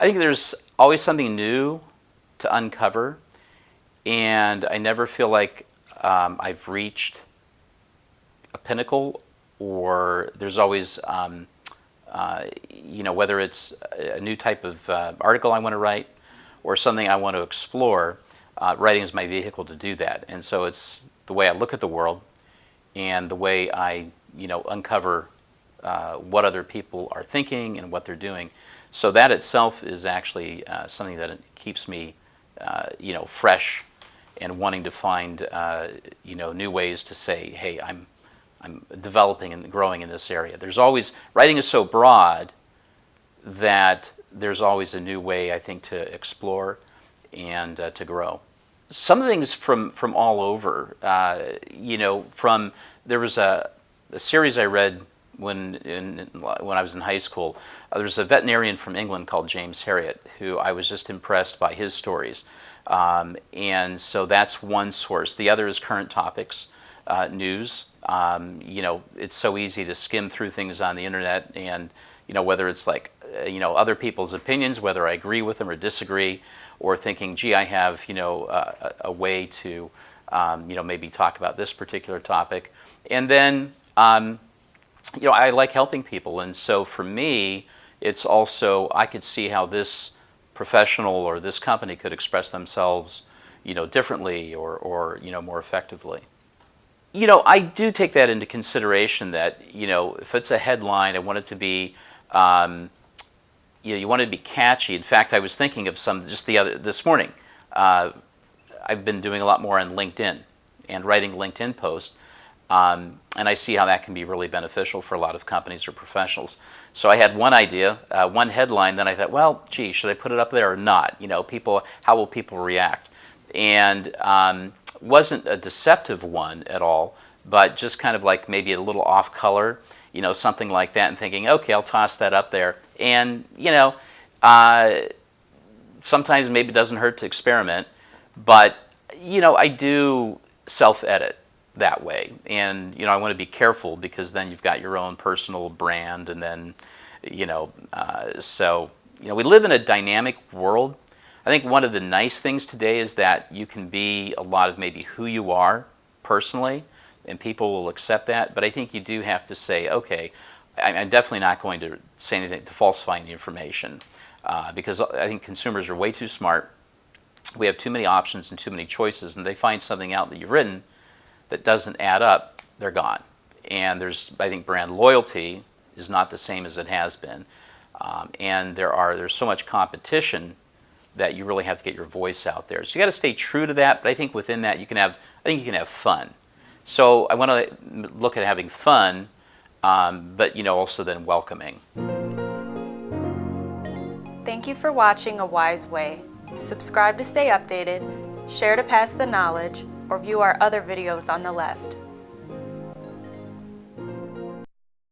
I think there's always something new to uncover, and I never feel like I've reached a pinnacle, or there's always, whether it's a new type of article I want to write or something I want to explore, writing is my vehicle to do that. And so it's the way I look at the world and the way I, uncover what other people are thinking and what they're doing. So that itself is actually something that keeps me, fresh and wanting to find, new ways to say, hey, I'm developing and growing in this area. There's always, writing is so broad that there's always a new way, I think, to explore and to grow. Some of the things from all over, there was a series I read when I was in high school. There's a veterinarian from England called James Herriot, who I was just impressed by his stories. And so that's one source. The other is current topics, news. It's so easy to skim through things on the internet, and whether it's like other people's opinions, whether I agree with them or disagree, or thinking, gee, I have a way to maybe talk about this particular topic, and then I like helping people, and so for me, it's also I could see how this professional or this company could express themselves, differently or more effectively. I do take that into consideration that, if it's a headline, I want it to be, you want it to be catchy. In fact, I was thinking of some just this morning. I've been doing a lot more on LinkedIn and writing LinkedIn posts, and I see how that can be really beneficial for a lot of companies or professionals. So I had one idea, one headline, then I thought, well, gee, should I put it up there or not? How will people react? And wasn't a deceptive one at all, but just kind of like maybe a little off color, something like that, and thinking, okay, I'll toss that up there. And, sometimes maybe it doesn't hurt to experiment, but, I do self-edit that way. And, I want to be careful because then you've got your own personal brand, and then, we live in a dynamic world. I think one of the nice things today is that you can be a lot of maybe who you are personally, and people will accept that. But I think you do have to say, okay, I'm definitely not going to say anything to falsify any information, because I think consumers are way too smart. We have too many options and too many choices, and they find something out that you've written that doesn't add up, they're gone. And I think brand loyalty is not the same as it has been, and there's so much competition that you really have to get your voice out there. So you got to stay true to that, but I think within that you can have fun. So I want to look at having fun, but also then welcoming. Thank you for watching A Wise Way. Subscribe to stay updated, share to pass the knowledge, or view our other videos on the left.